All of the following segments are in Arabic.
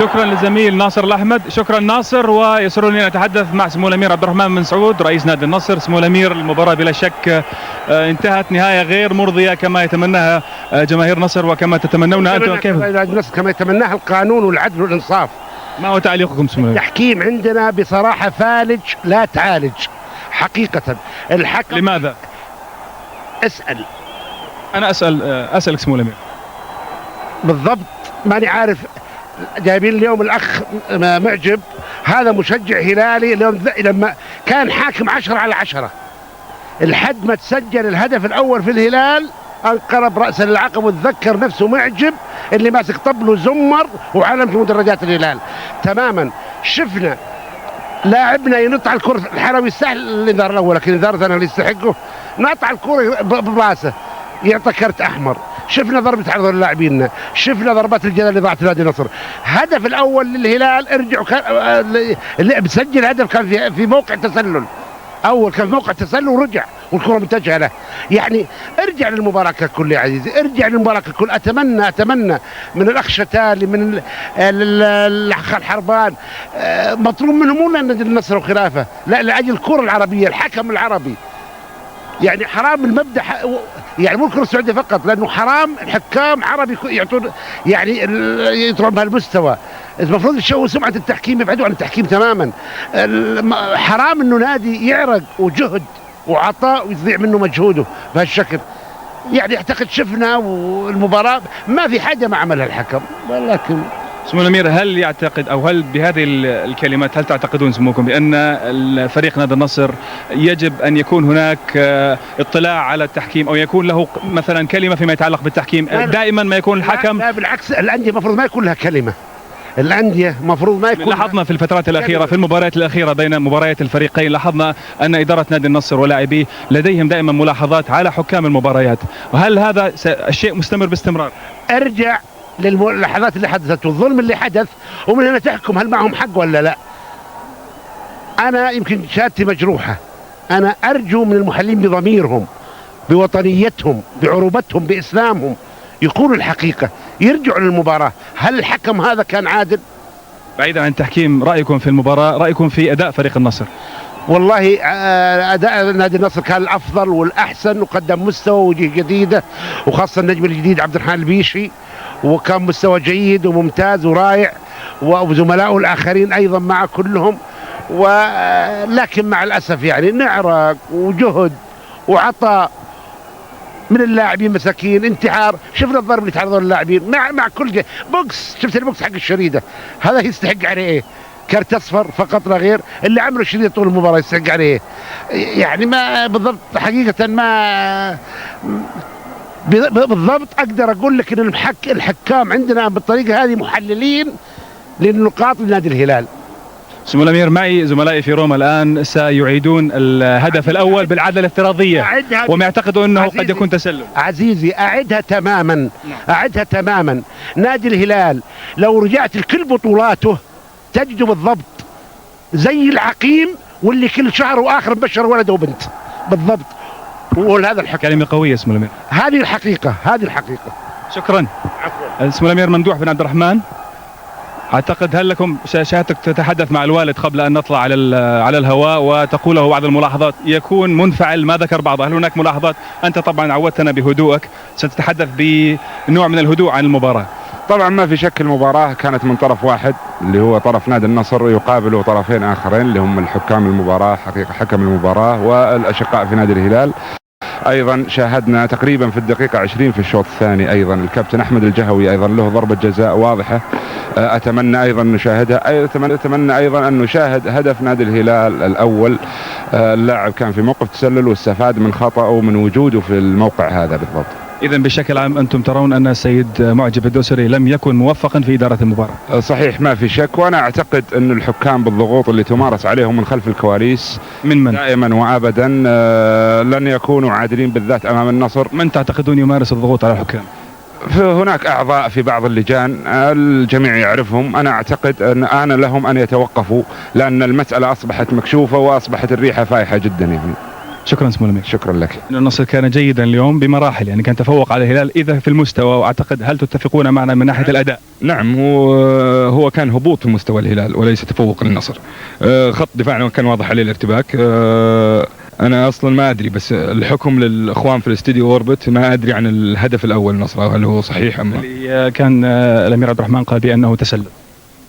شكرا للزميل ناصر الأحمد. شكرا ناصر، ويسرني أن أتحدث مع سمو الأمير عبد الرحمن بن سعود رئيس نادي النصر. سمو الأمير، المباراة بلا شك انتهت نهاية غير مرضية كما يتمناها جماهير نصر وكما تتمنونها أنتم. كيف النصر كما يتمناها القانون والعدل والإنصاف. ما هو تعليقكم سمو الأمير؟ التحكيم عندنا بصراحة فالج لا تعالج حقيقة. الحكم لماذا؟ اسأل. أنا أسألك سمو الأمير بالضبط، ماني عارف. جايبين اليوم الأخ معجب، هذا مشجع هلالي، لما كان حاكم 10/10 لحد ما تسجل الهدف الأول في الهلال انقلب رأسا للعقب، وتذكر نفسه معجب اللي ماسك طبل وزمر وعلم في مدرجات الهلال تماما. شفنا لاعبنا ينط على الكرة، الحلوي يستاهل الانذار الأول، لكن الانذار الثاني اللي يستحقه نط على الكرة براسه يعطى كرت أحمر. شفنا ضربة عرض للاعبين، شفنا ضربات الجزاء اللي ضاعت نادي النصر. هدف الأول للهلال ارجعوا، اللي بسجل هدف كان في موقع تسلل، اول كان موقع تسلل ورجع والكره متجهه له. يعني ارجع للمباراه ككل يا عزيزي، ارجع للمباراه ككل. اتمنى من الاخ شتالي، من الاخ الحربان، مطلوب منهم مو نادي النصر وخلافه، لا، لاجل الكره العربيه، الحكم العربي. يعني حرام المبدا، يعني مو الكره السعوديه فقط، لانه حرام الحكام عربي يعطون، يعني يطلعون بهالمستوى. المفروض يشوهوا سمعه التحكيم، يبعدوا عن التحكيم تماما. حرام انه نادي يعرق وجهد وعطاء ويضيع منه مجهوده بهالشكل. يعني اعتقد شفنا والمباراه ما في حاجه ما عملها الحكم. ولكن سمو الأمير، هل يعتقد أو هل بهذه الكلمات هل تعتقدون سموكم بأن فريق نادي النصر يجب أن يكون هناك اطلاع على التحكيم، أو يكون له مثلا كلمة فيما يتعلق بالتحكيم؟ دائما ما يكون الحكم. لا بالعكس، الأندية المفروض ما يكون لها كلمة. الأندية مفروض ما يكون. لاحظنا في الفترات الأخيرة في المباريات الأخيرة بين مباريات الفريقين، لاحظنا أن إدارة نادي النصر ولاعبيه لديهم دائما ملاحظات على حكام المباريات، وهل هذا الشيء مستمر باستمرار؟ ارجع للحظات اللي حدثت والظلم اللي حدث، ومن هنا تحكم هل معهم حق ولا لا. أنا يمكن شهادتي مجروحة، أنا أرجو من المحللين بضميرهم، بوطنيتهم، بعروبتهم، بإسلامهم، يقولوا الحقيقة، يرجعوا للمباراة. هل الحكم هذا كان عادل؟ بعيدا عن التحكيم، رأيكم في المباراة، رأيكم في أداء فريق النصر؟ والله أداء نادي النصر كان الأفضل والأحسن، وقدم مستوى وجيه جديدة، وخاصة النجم الجديد عبد الرحمن البيشي، وكان مستوى جيد وممتاز ورائع، وزملائه الآخرين أيضا مع كلهم. ولكن مع الأسف يعني نعرق وجهد وعطاء من اللاعبين، مساكين، انتحار. شفنا الضرب اللي تعرضوا للاعبين مع كل بوكس. شفت البوكس حق الشريدة، هذا يستحق عليه ايه؟ كارت اصفر فقط لا غير. اللي عملوا الشريدة طول المباراة يستحق عليه ايه؟ يعني ما بالضبط حقيقة، ما بالضبط اقدر اقول لك ان الحكام عندنا بالطريقة هذه محللين للنقاط لنادي الهلال. سمو الأمير، معي زملائي في روما الآن سيعيدون الهدف الأول بالعدلة الافتراضية، وهم يعتقدوا أنه قد يكون تسلل. عزيزي أعدها تماما، أعدها تماما. نادي الهلال لو رجعت لكل بطولاته تجده بالضبط زي العقيم، واللي كل شهر وآخر مبشر ولد وبنت بالضبط. وهذا الحكم. كلمة قوية سمو الأمير. هذه الحقيقة، هذه الحقيقة. شكرا. عفوا. سمو الأمير ممدوح بن عبد الرحمن، أعتقد هل لكم شهادتك تتحدث مع الوالد قبل أن نطلع على الهواء وتقول له بعض الملاحظات؟ يكون منفعل، ما ذكر بعضها، هل هناك ملاحظات؟ أنت طبعا عودتنا بهدوءك، ستتحدث بنوع من الهدوء عن المباراة. طبعا ما في شك المباراة كانت من طرف واحد اللي هو طرف نادي النصر، يقابله طرفين آخرين اللي هم الحكام المباراة، حقيقة حكم المباراة والأشقاء في نادي الهلال. ايضا شاهدنا تقريبا في الدقيقة 20 في الشوط الثاني ايضا الكابتن احمد الجهوي ايضا له ضربة جزاء واضحة، اتمنى ايضا نشاهدها. اتمنى ايضا ان نشاهد هدف نادي الهلال الاول، اللاعب كان في موقف تسلل واستفاد من خطأه من وجوده في الموقع هذا بالضبط. إذا بشكل عام أنتم ترون أن السيد معجب الدوسري لم يكن موفقا في إدارة المباراة؟ صحيح، ما في شك، وأنا أعتقد أن الحكام بالضغوط اللي تمارس عليهم من خلف الكواليس من دائما وأبدا لن يكونوا عادلين، بالذات أمام النصر. من تعتقدون يمارس الضغوط على الحكام؟ هناك أعضاء في بعض اللجان الجميع يعرفهم. أنا أعتقد أن لهم أن يتوقفوا، لأن المسألة أصبحت مكشوفة وأصبحت الريحة فايحة جدا يعني. شكرا سمو الأمير. شكرا لك. النصر كان جيدا اليوم بمراحل، يعني كان تفوق على الهلال إذا في المستوى، وأعتقد هل تتفقون معنا من ناحية الأداء؟ نعم، هو كان هبوط في مستوى الهلال وليس تفوق للنصر. خط دفاعنا كان واضح عليه الارتباك. انا اصلا ما ادري، بس الحكم للاخوان في الاستديو اوربت، ما ادري عن الهدف الاول للنصر هل هو صحيح ام اللي كان الامير عبد الرحمن قال بانه تسلل.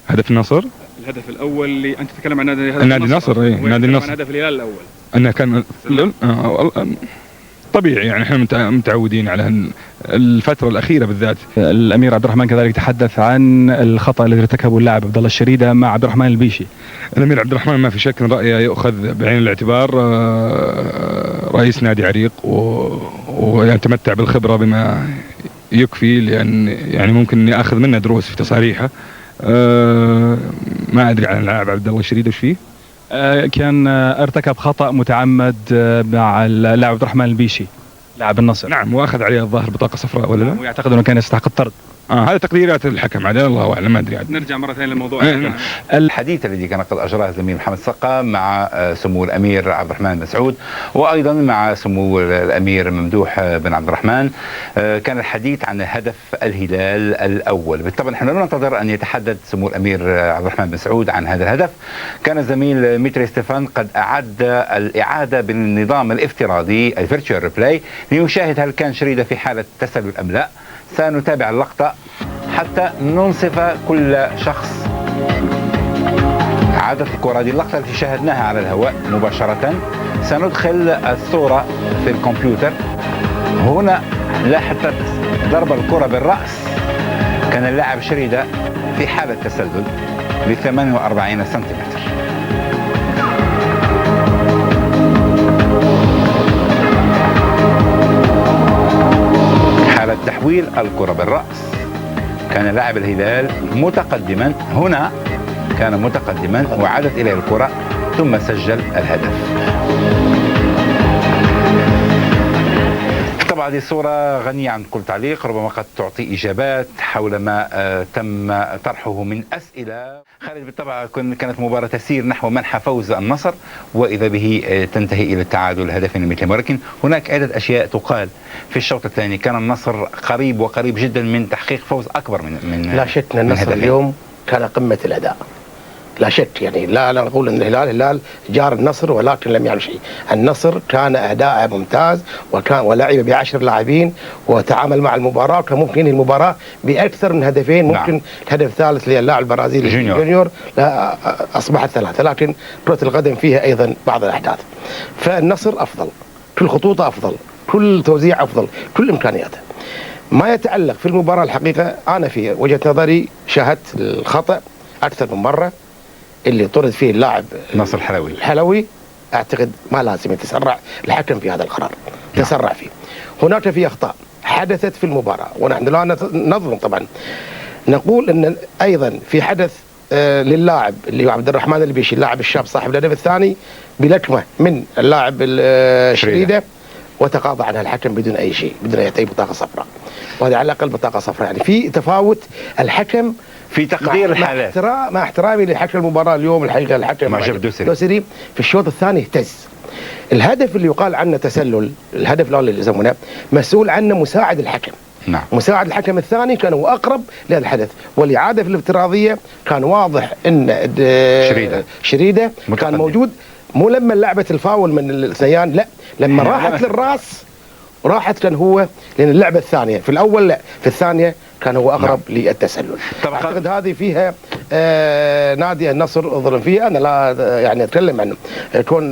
هدف النصر؟ الهدف الاول اللي انت تتكلم عن نادي النصر. اي نادي النصر. هدف الهلال الاول انه كان طبيعي، يعني احنا متعودين على الفترة الأخيرة بالذات. الأمير عبد الرحمن كذلك تحدث عن الخطأ الذي ارتكبه اللاعب عبد الله الشريدة مع عبد الرحمن البيشي. الأمير عبد الرحمن ما في شك رأيه يؤخذ بعين الاعتبار. رئيس نادي عريق ويتمتع بالخبرة بما يكفي، لأن يعني ممكن إني أخذ منه دروس في تصاريحه. ما أدري عن اللاعب عبد الله الشريدة وش فيه. كان ارتكب خطأ متعمد مع اللاعب عبد الرحمن البيشي لاعب النصر. نعم، واخذ عليه الظاهر بطاقة صفراء ولا لا؟ ويعتقد انه كان يستحق الطرد. هذا تقديرات الحكم، عاد الله اعلم، ما ادري. نرجع مرة ثانية للموضوع. الحديث الذي كان قد اجراه الزميل محمد صقا مع سمو الامير عبد الرحمن بن سعود، وايضا مع سمو الامير ممدوح بن عبد الرحمن، كان الحديث عن هدف الهلال الاول. بالطبع نحن لا ننتظر ان يتحدث سمو الامير عبد الرحمن بن سعود عن هذا الهدف. كان الزميل ميتري ستيفان قد اعد الاعاده بالنظام الافتراضي الفيرتشوال ريبلاي ليشاهد هل كان شريدة في حاله تسلل ام لا. سنتابع اللقطة حتى ننصف كل شخص. عادت الكرة، هذه اللقطة التي شاهدناها على الهواء مباشرة. سندخل الصورة في الكمبيوتر. هنا لاحظت ضرب الكرة بالرأس. كان اللاعب شريدة في حالة تسلل ب 48 سنتيمتر. تحويل الكرة بالرأس. كان لاعب الهلال متقدما، هنا كان متقدما وعادت إليه الكرة ثم سجل الهدف. طبعا هذه الصورة غنية عن كل تعليق، ربما قد تعطي إجابات حول ما تم طرحه من أسئلة. خالد، بالطبع كانت مباراة تسير نحو منحى فوز النصر، وإذا به تنتهي إلى التعادل هدفين مثل، ولكن هناك عدة أشياء تقال. في الشوط الثاني كان النصر قريب جدا من تحقيق فوز أكبر من لا شك أن النصر اليوم كان قمة الأداء، لا شك. يعني لا نقول ان الهلال جار النصر ولكن لم يعمل شيء. النصر كان اداءه ممتاز، ولعب ب10 لاعبين وتعامل مع المباراه، وكان ممكن ينهي المباراه باكثر من هدفين. ممكن نعم. الهدف الثالث للاعب البرازيلي جونيور لا اصبحت 3، لكن كرة القدم فيها ايضا بعض الاحداث. فالنصر افضل، كل خطوطه افضل، كل توزيع افضل، كل امكانياته. ما يتعلق في المباراه الحقيقه، انا في وجهه نظري شاهدت الخطا اكثر من مره اللي طرد فيه اللاعب ناصر الحلوي. اعتقد ما لازم يتسرع الحكم في هذا القرار، تسرع فيه. هناك في اخطاء حدثت في المباراه، ونحن لا نظلم طبعا. نقول ان ايضا في حدث للاعب اللي هو عبد الرحمن البيشي، اللاعب الشاب صاحب الهدف الثاني، بلكمه من اللاعب الشريده، وتقاضى عنها الحكم بدون اي شيء، بدون اي بطاقه صفراء، وهذا على الاقل بطاقه صفراء. يعني في تفاوت الحكم في تقدير الحالات. مع احترامي لحكم المباراه اليوم، الحقيقه الحكم معجب الدوسري في الشوط الثاني اهتز. الهدف اللي يقال عنه تسلل، الهدف الاول اللي يسمونه مسؤول عنه مساعد الحكم. نعم. مساعد الحكم الثاني كان هو اقرب لهذا الحدث، والاعاده في الافتراضيه كان واضح ان شريده كان موجود، مو لما لعبت الفاول من الاثنيان، لا لما راحت للراس وراحت كان هو، لان اللعبه الثانيه في الاول لا، في الثانيه كان هو اقرب للتسلل. اعتقد هذه فيها نادي النصر ظلم فيها. انا لا يعني اتكلم عن كون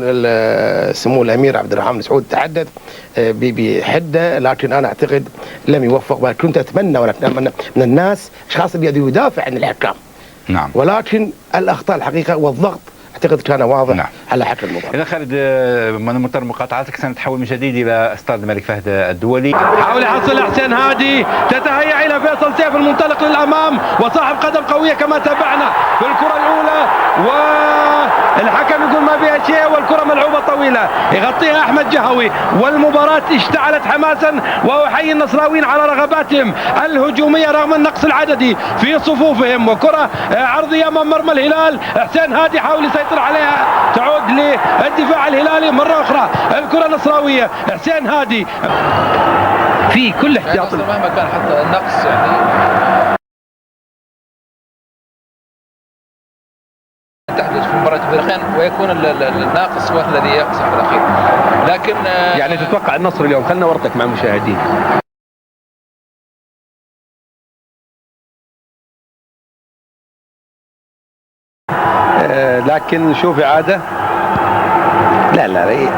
سمو الامير عبد الرحمن بن سعود تحدث بحده، لكن انا اعتقد لم يوفق. كنت اتمنى من الناس اشخاص اللي يدافع عن الحكام. نعم. ولكن الاخطاء الحقيقه والضغط اعتقد كان واضح. نعم. على حكم المباراه. اذا خالد، من مضطر مقاطعتك، سنتحول من جديد الى استاد الملك فهد الدولي. حاول يحصل حسين هادي، تتهيأ الى فيصل سيف المنطلق للامام وصاحب قدم قويه كما تابعنا في الكره الاولى، والحكم يقول ما فيها شيء والكره ملعوبه طويله يغطيها احمد جهوي، والمباراه اشتعلت حماسا. واحيي النصراويين على رغباتهم الهجوميه رغم النقص العددي في صفوفهم، وكره عرضيه امام مرمى الهلال. حسين هادي حاول يسيطر عليها، تعود للدفاع الهلالي مره اخرى الكره النصراويه. حسين هادي في كل احتياط يعني مهما كان حتى النقص يعني تحدث في مباراة الفريقين ويكون الناقص هو الذي يقسم في الأخير، لكن يعني تتوقع النصر اليوم؟ خلنا ورطك مع المشاهدين. لكن شوف إعادة، لا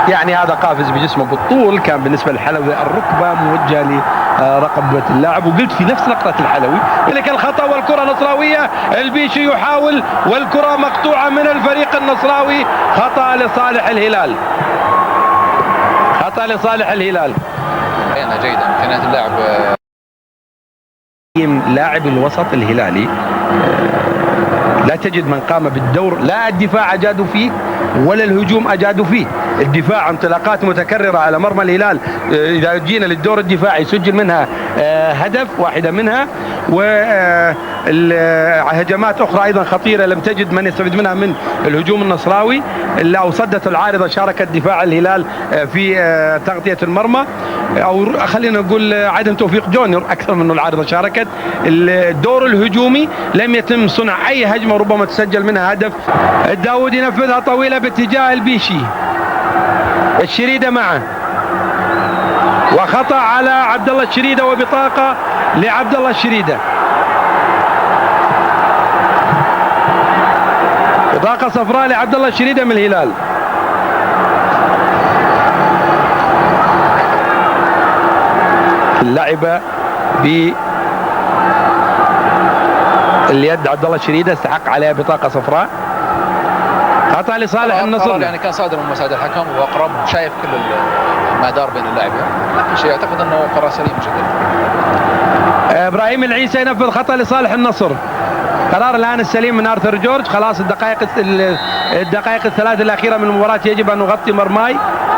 يعني هذا قافز بجسمه بالطول، كان بالنسبة للحلوي الركبة موجهة لرقبة اللاعب، وقلت في نفس لقطة الحلوي لك الخطأ والكرة نصراوية. البيشي يحاول والكرة مقطوعة من الفريق النصراوي، خطأ لصالح الهلال، خطأ لصالح الهلال. جيدة إمكانيات اللاعب لاعب الوسط الهلالي لا تجد من قام بالدور، لا الدفاع أجادوا فيه ولا الهجوم أجادوا فيه. الدفاع انطلاقات متكررة على مرمى الهلال، إذا جينا للدور الدفاعي سجل منها هدف واحدة منها، وهجمات أخرى أيضا خطيرة لم تجد من يستفيد منها من الهجوم النصراوي. أو صدت العارضة شاركت دفاع الهلال في تغطية المرمى، أو خلينا نقول عدم توفيق جونيور أكثر من العارضة شاركت. الدور الهجومي لم يتم صنع أي هجمة ربما تسجل منها هدف. الداود ينفذها طويلة باتجاه البيشي، الشريدة معه، وخطأ على عبد الله الشريدة وبطاقة لعبد الله الشريدة، بطاقة صفراء لعبد الله الشريدة من الهلال. اللعبة باليد عبد الله الشريدة استحق عليها بطاقة صفراء، خطأ لصالح النصر. يعني كان صادر من مساعد الحكم واقرب، شايف كل ما دار بين اللاعبين، لكن شيء اعتقد انه قرار سليم جدا. ابراهيم العيسى ينفذ خطأ لصالح النصر، قرار الان السليم من ارثر جورج. خلاص الدقائق الثلاث الاخيره من المباراه يجب ان نغطي مرماي.